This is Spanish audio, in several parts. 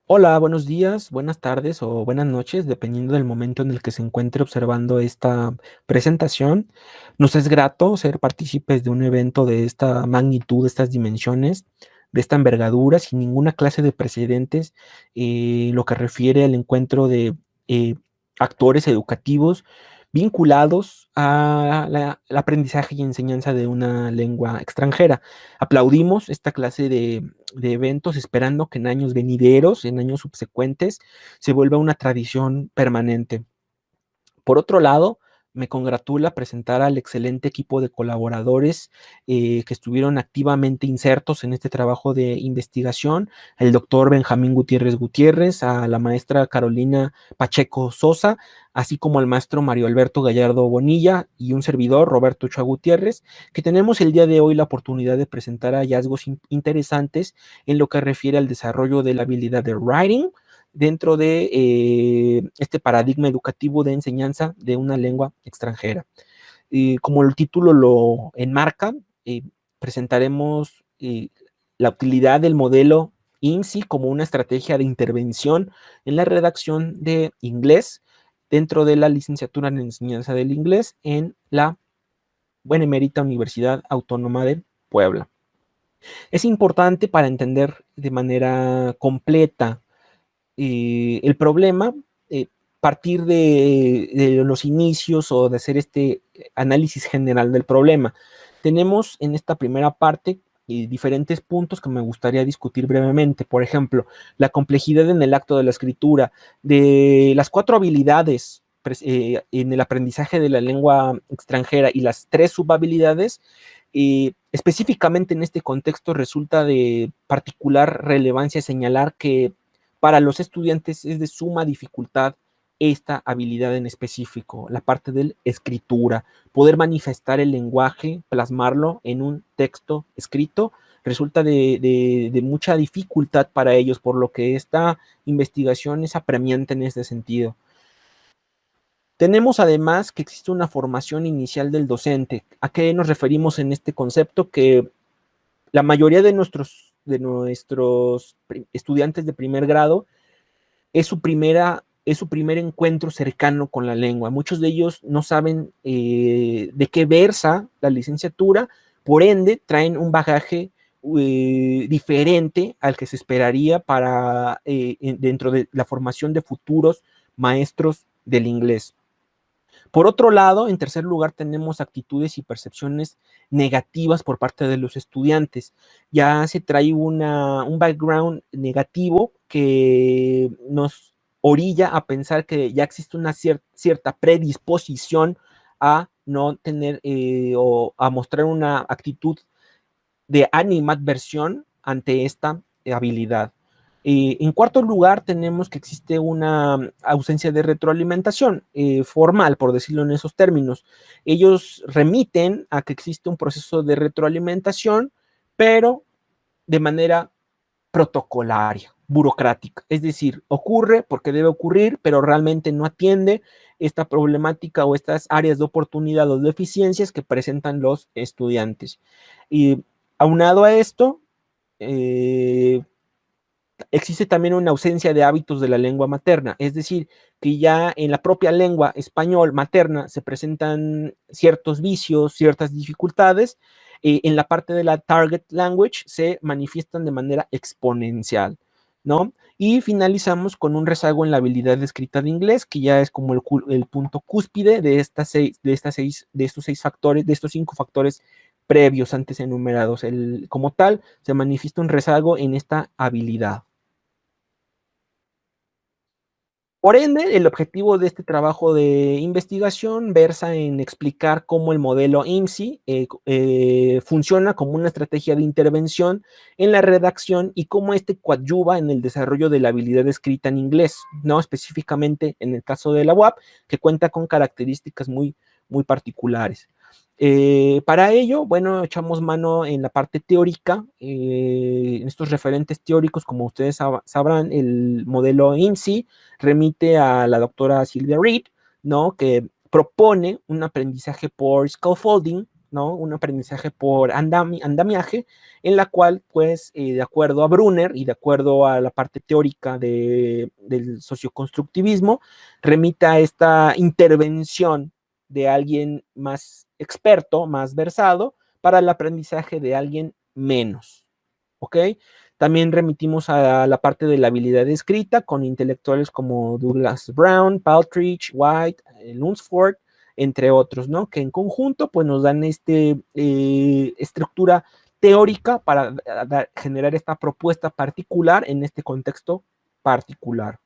Hola, buenos días, buenas tardes o buenas noches, dependiendo del momento en el que se encuentre observando esta presentación. Nos es grato ser partícipes de un evento de esta magnitud, de estas dimensiones, de esta envergadura, sin ninguna clase de precedentes, lo que refiere al encuentro de eh, actores educativos vinculados al aprendizaje y enseñanza de una lengua extranjera. Aplaudimos esta clase de eventos, esperando que en años venideros, en años subsecuentes, se vuelva una tradición permanente. Por otro lado, me congratula presentar al excelente equipo de colaboradores que estuvieron activamente insertos en este trabajo de investigación, el doctor Benjamín Gutiérrez Gutiérrez, a la maestra Carolina Pacheco Sosa, así como al maestro Mario Alberto Gallardo Bonilla y un servidor, Roberto Ochoa Gutiérrez, que tenemos el día de hoy la oportunidad de presentar hallazgos interesantes en lo que refiere al desarrollo de la habilidad de writing, dentro de este paradigma educativo de enseñanza de una lengua extranjera. Como el título lo enmarca, presentaremos la utilidad del modelo IMSI como una estrategia de intervención en la redacción de inglés dentro de la licenciatura en enseñanza del inglés en la Benemérita Universidad Autónoma de Puebla. Es importante para entender de manera completa el problema, partir de los inicios o de hacer este análisis general del problema. Tenemos en esta primera parte diferentes puntos que me gustaría discutir brevemente. Por ejemplo, la complejidad en el acto de la escritura, de las 4 habilidades en el aprendizaje de la lengua extranjera y las 3 subhabilidades, específicamente en este contexto resulta de particular relevancia señalar que para los estudiantes es de suma dificultad esta habilidad en específico, la parte de escritura, poder manifestar el lenguaje, plasmarlo en un texto escrito, resulta de mucha dificultad para ellos, por lo que esta investigación es apremiante en este sentido. Tenemos además que existe una formación inicial del docente. ¿A qué nos referimos en este concepto? Que la mayoría de nuestros estudiantes de primer grado es su primer encuentro cercano con la lengua. Muchos de ellos no saben de qué versa la licenciatura, por ende traen un bagaje diferente al que se esperaría para dentro de la formación de futuros maestros del inglés. Por otro lado, en tercer lugar, tenemos actitudes y percepciones negativas por parte de los estudiantes. Ya se trae un background negativo que nos orilla a pensar que ya existe una cierta predisposición a no tener o a mostrar una actitud de animadversión ante esta habilidad. En cuarto lugar, tenemos que existe una ausencia de retroalimentación formal, por decirlo en esos términos. Ellos remiten a que existe un proceso de retroalimentación, pero de manera protocolaria, burocrática. Es decir, ocurre porque debe ocurrir, pero realmente no atiende esta problemática o estas áreas de oportunidad o deficiencias que presentan los estudiantes. Y aunado a esto, eh, existe también una ausencia de hábitos de la lengua materna, es decir, que ya en la propia lengua español materna se presentan ciertos vicios, ciertas dificultades, en la parte de la target language se manifiestan de manera exponencial, ¿no? Y finalizamos con un rezago en la habilidad de escrita de inglés, que ya es como el punto cúspide de estos 6 factores, de estos 5 factores previos antes enumerados. Como tal, se manifiesta un rezago en esta habilidad. Por ende, el objetivo de este trabajo de investigación versa en explicar cómo el modelo IMSI funciona como una estrategia de intervención en la redacción y cómo este coadyuva en el desarrollo de la habilidad escrita en inglés, ¿no? Específicamente en el caso de la UAP, que cuenta con características muy particulares. Para ello, bueno, echamos mano en la parte teórica, en estos referentes teóricos, como ustedes sabrán, el modelo IMSI remite a la doctora Silvia Reed, ¿no? Que propone un aprendizaje por scaffolding, ¿no? Un aprendizaje por andamiaje, en la cual, pues, de acuerdo a Brunner y de acuerdo a la parte teórica del socioconstructivismo, remite a esta intervención de alguien más experto, más versado, para el aprendizaje de alguien menos, ¿ok? También remitimos a la parte de la habilidad escrita con intelectuales como Douglas Brown, Paltridge, White, Lunsford, entre otros, ¿no? Que en conjunto pues nos dan estructura teórica para generar esta propuesta particular en este contexto particular.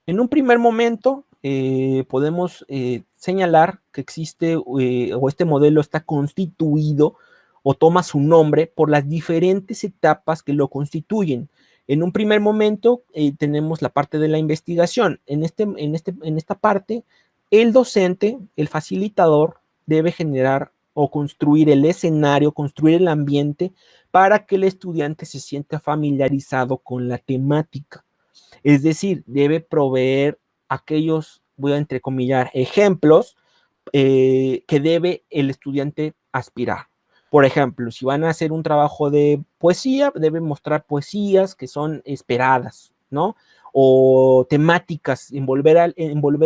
En un primer momento podemos señalar que existe o este modelo está constituido o toma su nombre por las diferentes etapas que lo constituyen. En un primer momento tenemos la parte de la investigación. En esta parte, el docente, el facilitador, debe generar o construir el escenario, construir el ambiente para que el estudiante se sienta familiarizado con la temática. Es decir, debe proveer aquellos, voy a entrecomillar, ejemplos que debe el estudiante aspirar. Por ejemplo, si van a hacer un trabajo de poesía, deben mostrar poesías que son esperadas, ¿no? O temáticas,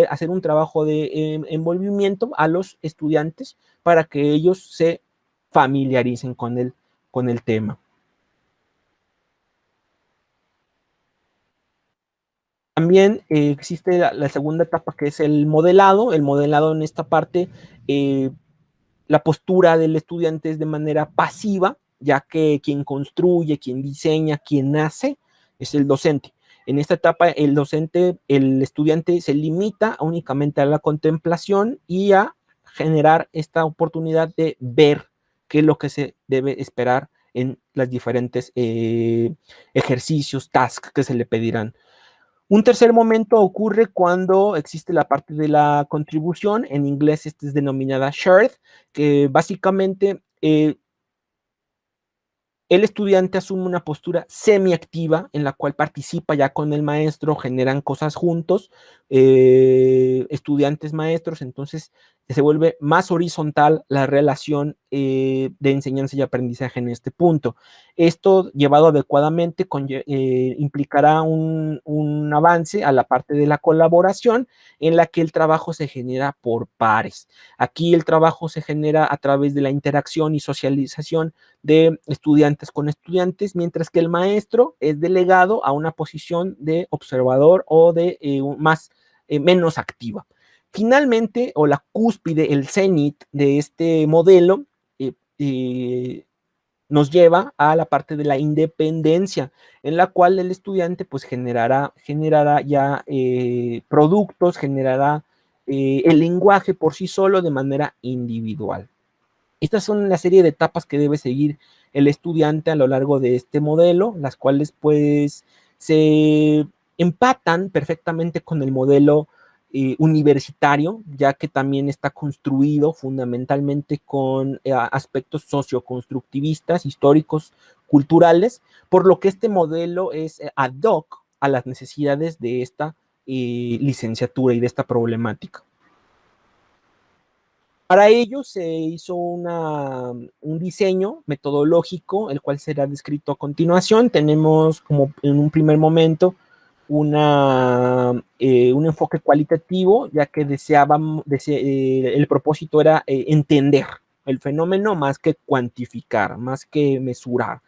hacer un trabajo de envolvimiento a los estudiantes para que ellos se familiaricen con el tema. También existe la segunda etapa que es el modelado. El modelado en esta parte, la postura del estudiante es de manera pasiva, ya que quien construye, quien diseña, quien hace es el docente. En esta etapa el estudiante se limita únicamente a la contemplación y a generar esta oportunidad de ver qué es lo que se debe esperar en los diferentes ejercicios, tasks que se le pedirán. Un tercer momento ocurre cuando existe la parte de la contribución, en inglés esta es denominada shared, que básicamente el estudiante asume una postura semiactiva en la cual participa ya con el maestro, generan cosas juntos, estudiantes maestros, entonces se vuelve más horizontal la relación de enseñanza y aprendizaje en este punto. Esto llevado adecuadamente implicará un avance a la parte de la colaboración en la que el trabajo se genera por pares. Aquí el trabajo se genera a través de la interacción y socialización de estudiantes con estudiantes, mientras que el maestro es delegado a una posición de observador o de menos activa. Finalmente, o la cúspide, el cenit de este modelo, nos lleva a la parte de la independencia, en la cual el estudiante pues generará ya productos, generará el lenguaje por sí solo de manera individual. Estas son la serie de etapas que debe seguir el estudiante a lo largo de este modelo, las cuales pues se empatan perfectamente con el modelo universitario, ya que también está construido fundamentalmente con aspectos socioconstructivistas, históricos, culturales, por lo que este modelo es ad hoc a las necesidades de esta licenciatura y de esta problemática. Para ello se hizo un diseño metodológico, el cual será descrito a continuación. Tenemos como en un primer momento un enfoque cualitativo, ya que el propósito era entender el fenómeno más que cuantificar, más que mesurar.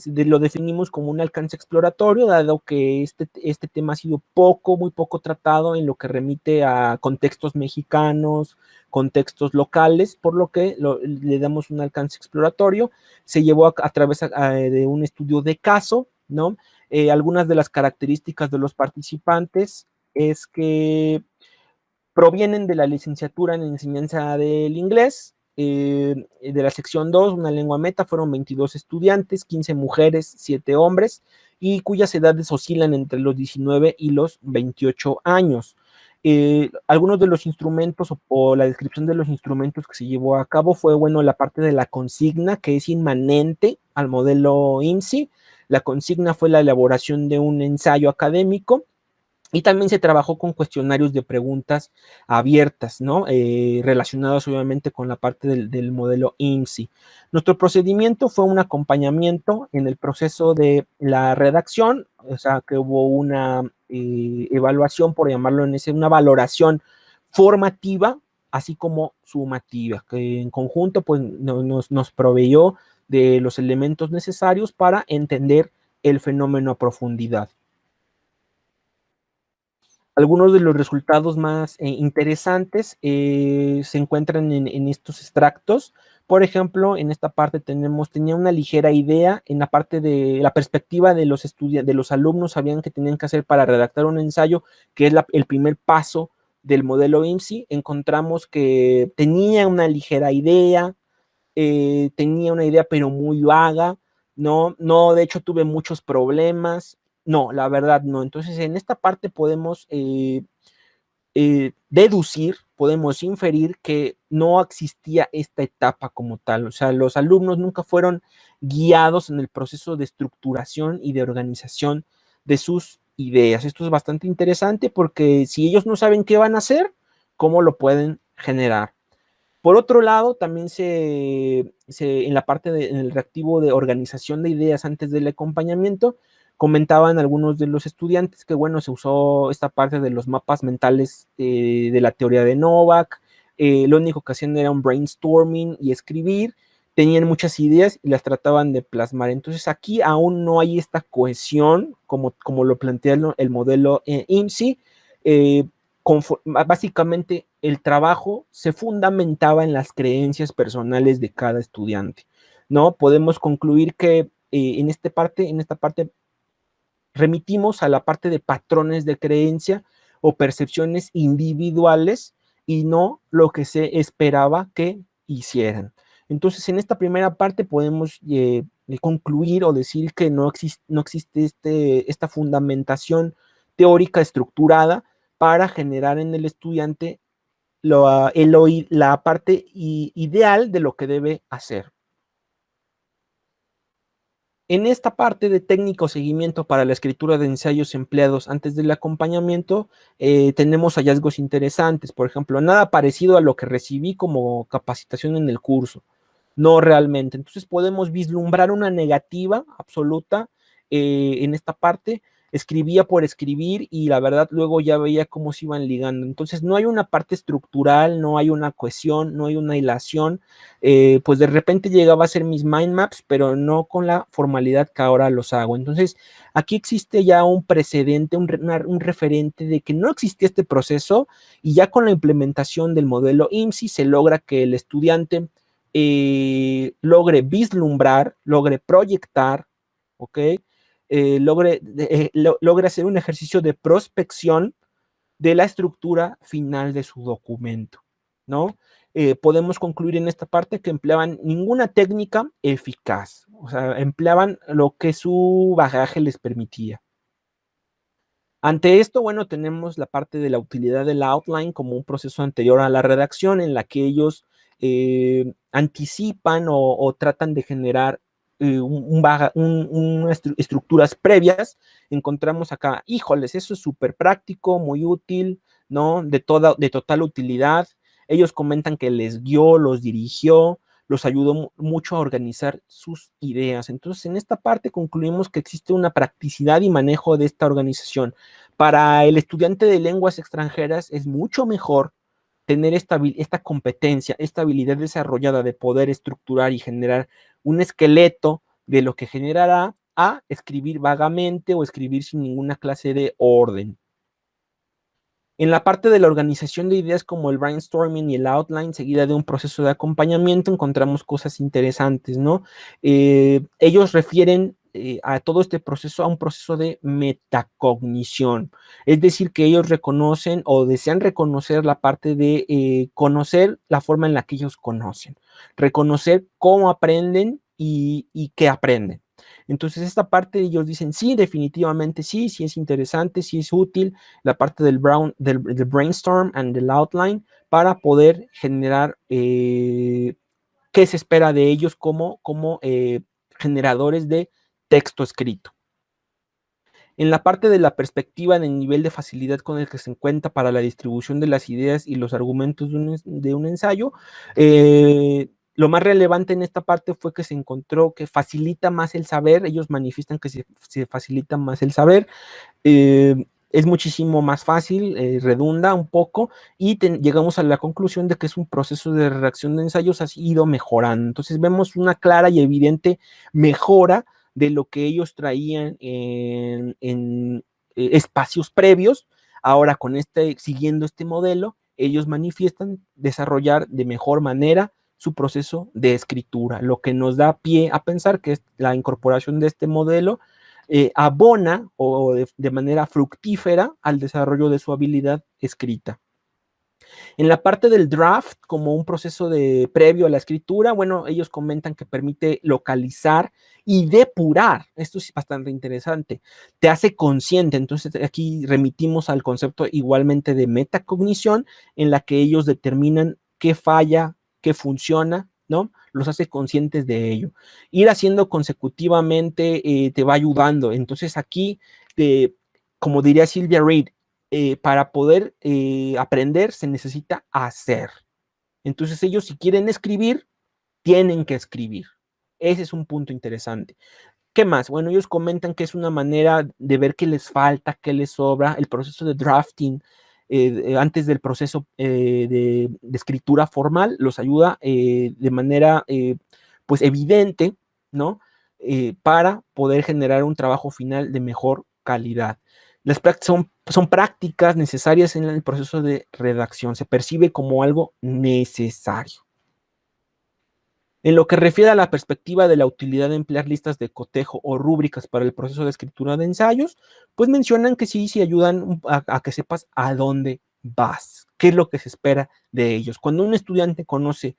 Lo definimos como un alcance exploratorio, dado que este tema ha sido muy poco tratado en lo que remite a contextos mexicanos, contextos locales, por lo que le damos un alcance exploratorio. Se llevó a través de un estudio de caso, ¿no? Algunas de las características de los participantes es que provienen de la licenciatura en enseñanza del inglés, de la sección 2, una lengua meta, fueron 22 estudiantes, 15 mujeres, 7 hombres, y cuyas edades oscilan entre los 19 y los 28 años. Algunos de los instrumentos o la descripción de los instrumentos que se llevó a cabo fue, bueno, la parte de la consigna, que es inmanente al modelo IMSI. La consigna fue la elaboración de un ensayo académico Y también se trabajó con cuestionarios de preguntas abiertas, ¿no? Relacionados obviamente con la parte del modelo IMSI. Nuestro procedimiento fue un acompañamiento en el proceso de la redacción, o sea, que hubo una evaluación, por llamarlo en ese, una valoración formativa, así como sumativa, que en conjunto pues, nos proveyó de los elementos necesarios para entender el fenómeno a profundidad. Algunos de los resultados más interesantes se encuentran en estos extractos. Por ejemplo, en esta parte tenía una ligera idea en la parte de la perspectiva de los estudiantes, de los alumnos, sabían que tenían que hacer para redactar un ensayo, que es el primer paso del modelo IMSI. Encontramos que tenía una ligera idea, tenía una idea pero muy vaga, no, de hecho tuve muchos problemas, no, la verdad no. Entonces en esta parte podemos deducir, podemos inferir que no existía esta etapa como tal, o sea, los alumnos nunca fueron guiados en el proceso de estructuración y de organización de sus ideas. Esto es bastante interesante porque si ellos no saben qué van a hacer, ¿cómo lo pueden generar? Por otro lado, también en la parte en el reactivo de organización de ideas antes del acompañamiento, comentaban algunos de los estudiantes que, bueno, se usó esta parte de los mapas mentales de la teoría de Novak, lo único que hacían era un brainstorming y escribir, tenían muchas ideas y las trataban de plasmar. Entonces aquí aún no hay esta cohesión como lo plantea el modelo IMSI. Eh, Básicamente el trabajo se fundamentaba en las creencias personales de cada estudiante, ¿no? Podemos concluir que en esta parte remitimos a la parte de patrones de creencia o percepciones individuales y no lo que se esperaba que hicieran. Entonces, en esta primera parte podemos concluir o decir que no existe esta fundamentación teórica estructurada para generar en el estudiante la parte ideal de lo que debe hacer. En esta parte de técnico seguimiento para la escritura de ensayos empleados antes del acompañamiento, tenemos hallazgos interesantes. Por ejemplo, nada parecido a lo que recibí como capacitación en el curso. No realmente. Entonces podemos vislumbrar una negativa absoluta en esta parte. Escribía por escribir y la verdad luego ya veía cómo se iban ligando. Entonces no hay una parte estructural, no hay una cohesión, no hay una hilación. Pues de repente llegaba a hacer mis mind maps, pero no con la formalidad que ahora los hago. Entonces aquí existe ya un precedente, un referente de que no existía este proceso y ya con la implementación del modelo IMSI se logra que el estudiante logre vislumbrar, logre proyectar, ¿ok? Logre hacer un ejercicio de prospección de la estructura final de su documento, ¿no? Podemos concluir en esta parte que empleaban ninguna técnica eficaz, o sea, empleaban lo que su bagaje les permitía. Ante esto, bueno, tenemos la parte de la utilidad del outline como un proceso anterior a la redacción en la que ellos anticipan o tratan de generar estructuras previas. Encontramos acá, híjoles, eso es súper práctico, muy útil, ¿no? De total utilidad. Ellos comentan que les guió, los dirigió, los ayudó mucho a organizar sus ideas. Entonces, en esta parte concluimos que existe una practicidad y manejo de esta organización. Para el estudiante de lenguas extranjeras es mucho mejor tener esta competencia, esta habilidad desarrollada de poder estructurar y generar un esqueleto de lo que generará a escribir vagamente o escribir sin ninguna clase de orden. En la parte de la organización de ideas como el brainstorming y el outline, seguida de un proceso de acompañamiento, encontramos cosas interesantes, ¿no? Ellos refieren a todo este proceso a un proceso de metacognición, es decir, que ellos reconocen o desean reconocer la parte de conocer la forma en la que ellos conocen, reconocer cómo aprenden y qué aprenden. Entonces, esta parte ellos dicen, sí, definitivamente sí, sí es interesante, sí es útil, la parte del brainstorm and del outline para poder generar qué se espera de ellos como generadores de texto escrito. En la parte de la perspectiva del nivel de facilidad con el que se encuentra para la distribución de las ideas y los argumentos de un ensayo, lo más relevante en esta parte fue que se encontró que facilita más el saber, ellos manifiestan que se facilita más el saber, es muchísimo más fácil, redunda un poco, y llegamos a la conclusión de que es un proceso de redacción de ensayos ha ido mejorando. Entonces vemos una clara y evidente mejora de lo que ellos traían en espacios previos. Ahora con siguiendo este modelo, ellos manifiestan desarrollar de mejor manera su proceso de escritura, lo que nos da pie a pensar que la incorporación de este modelo abona o de manera fructífera al desarrollo de su habilidad escrita. En la parte del draft, como un proceso previo a la escritura, bueno, ellos comentan que permite localizar y depurar. Esto es bastante interesante. Te hace consciente. Entonces, aquí remitimos al concepto igualmente de metacognición, en la que ellos determinan qué falla, qué funciona, ¿no? Los hace conscientes de ello. Ir haciendo consecutivamente te va ayudando. Entonces, aquí, como diría Sylvia Reed, para poder aprender se necesita hacer. Entonces ellos si quieren escribir, tienen que escribir. Ese es un punto interesante. ¿Qué más? Bueno, ellos comentan que es una manera de ver qué les falta, qué les sobra. El proceso de drafting antes del proceso de escritura formal los ayuda de manera pues evidente, ¿no? Para poder generar un trabajo final de mejor calidad. Las son prácticas necesarias en el proceso de redacción. Se percibe como algo necesario. En lo que refiere a la perspectiva de la utilidad de emplear listas de cotejo o rúbricas para el proceso de escritura de ensayos, pues mencionan que sí ayudan a que sepas a dónde vas, qué es lo que se espera de ellos. Cuando un estudiante conoce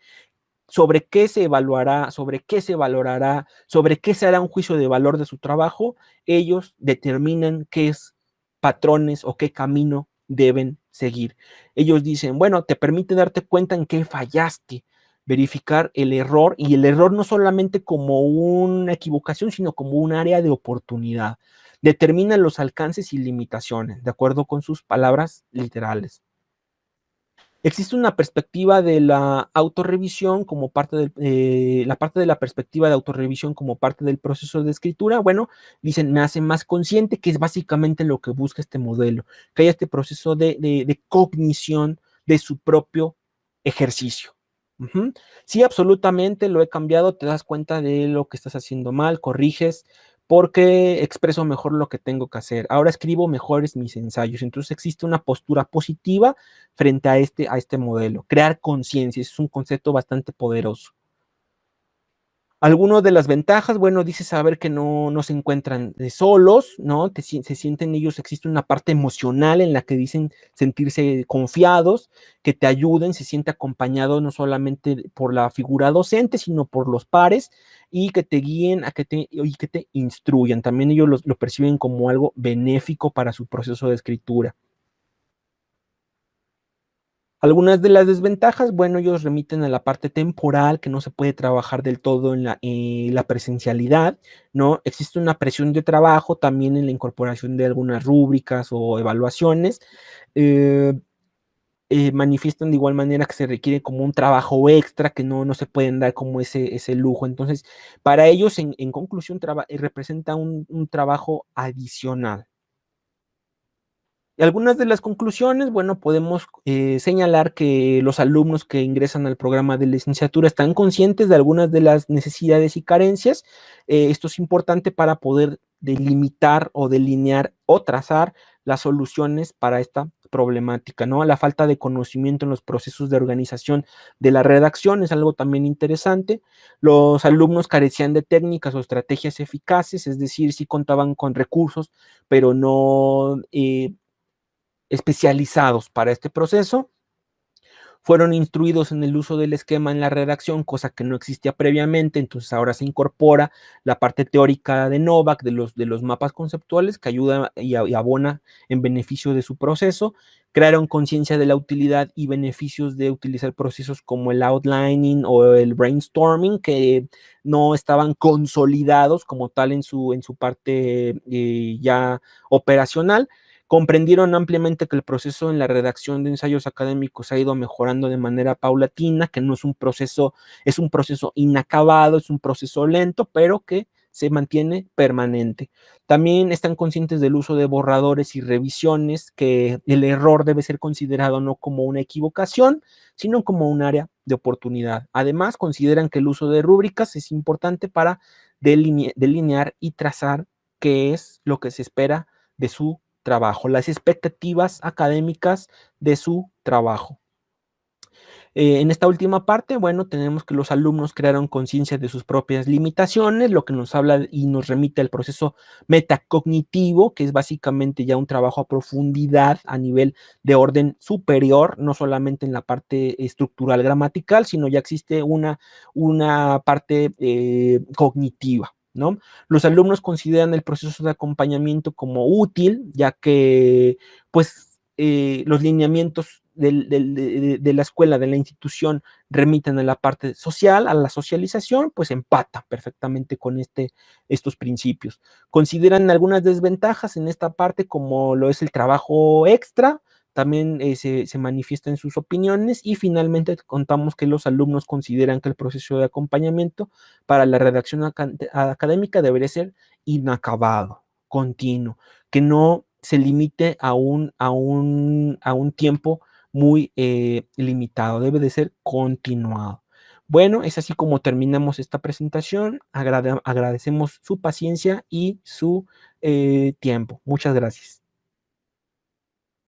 sobre qué se evaluará, sobre qué se valorará, sobre qué se hará un juicio de valor de su trabajo, ellos determinan qué es patrones o qué camino deben seguir. Ellos dicen, bueno, te permite darte cuenta en qué fallaste, verificar el error, y el error no solamente como una equivocación, sino como un área de oportunidad. Determina los alcances y limitaciones, de acuerdo con sus palabras literales. Existe una perspectiva de la autorrevisión como parte la parte de la perspectiva de autorrevisión como parte del proceso de escritura. Bueno, dicen, me hace más consciente, que es básicamente lo que busca este modelo, que haya este proceso de cognición de su propio ejercicio. Sí, absolutamente, lo he cambiado, te das cuenta de lo que estás haciendo mal, corriges, porque expreso mejor lo que tengo que hacer. Ahora escribo mejores mis ensayos. Entonces existe una postura positiva frente a este modelo. Crear conciencia es un concepto bastante poderoso. Algunas de las ventajas, bueno, dice saber que no se encuentran solos, ¿no? Se sienten ellos, existe una parte emocional en la que dicen sentirse confiados, que te ayuden, se siente acompañado no solamente por la figura docente, sino por los pares, y que te guíen y que te instruyan. También ellos lo perciben como algo benéfico para su proceso de escritura. Algunas de las desventajas, bueno, ellos remiten a la parte temporal, que no se puede trabajar del todo en la presencialidad, ¿no? Existe una presión de trabajo también en la incorporación de algunas rúbricas o evaluaciones. Manifiestan de igual manera que se requiere como un trabajo extra, que no se pueden dar como ese lujo. Entonces, para ellos, en conclusión, representa un trabajo adicional. Y algunas de las conclusiones, bueno, podemos señalar que los alumnos que ingresan al programa de licenciatura están conscientes de algunas de las necesidades y carencias. Esto es importante para poder delimitar o delinear o trazar las soluciones para esta problemática, ¿no? La falta de conocimiento en los procesos de organización de la redacción es algo también interesante. Los alumnos carecían de técnicas o estrategias eficaces, es decir, sí contaban con recursos, pero no especializados para este proceso. Fueron instruidos en el uso del esquema en la redacción, cosa que no existía previamente. Entonces ahora se incorpora la parte teórica de Novak, de los mapas conceptuales, que ayuda y abona en beneficio de su proceso. crearon conciencia de la utilidad y beneficios de utilizar procesos como el outlining o el brainstorming, que no estaban consolidados como tal en su parte ya operacional. Comprendieron ampliamente que el proceso en la redacción de ensayos académicos ha ido mejorando de manera paulatina, que no es un proceso inacabado, es un proceso lento, pero que se mantiene permanente. También están conscientes del uso de borradores y revisiones, que el error debe ser considerado no como una equivocación, sino como un área de oportunidad. Además, consideran que el uso de rúbricas es importante para delinear y trazar qué es lo que se espera de su trabajo, las expectativas académicas de su trabajo. En esta última parte, bueno, tenemos que los alumnos crearon conciencia de sus propias limitaciones, lo que nos habla y nos remite al proceso metacognitivo, que es básicamente ya un trabajo a profundidad a nivel de orden superior, no solamente en la parte estructural gramatical, sino ya existe una parte cognitiva. ¿No? Los alumnos consideran el proceso de acompañamiento como útil, ya que pues los lineamientos de la escuela, de la institución, remiten a la parte social, a la socialización, pues empata perfectamente con estos principios. Consideran algunas desventajas en esta parte, como lo es el trabajo extra, también se manifiesta en sus opiniones, y finalmente contamos que los alumnos consideran que el proceso de acompañamiento para la redacción académica debería ser inacabado, continuo, que no se limite a un tiempo muy limitado, debe de ser continuado. Bueno, es así como terminamos esta presentación. Agradecemos su paciencia y su tiempo. Muchas gracias.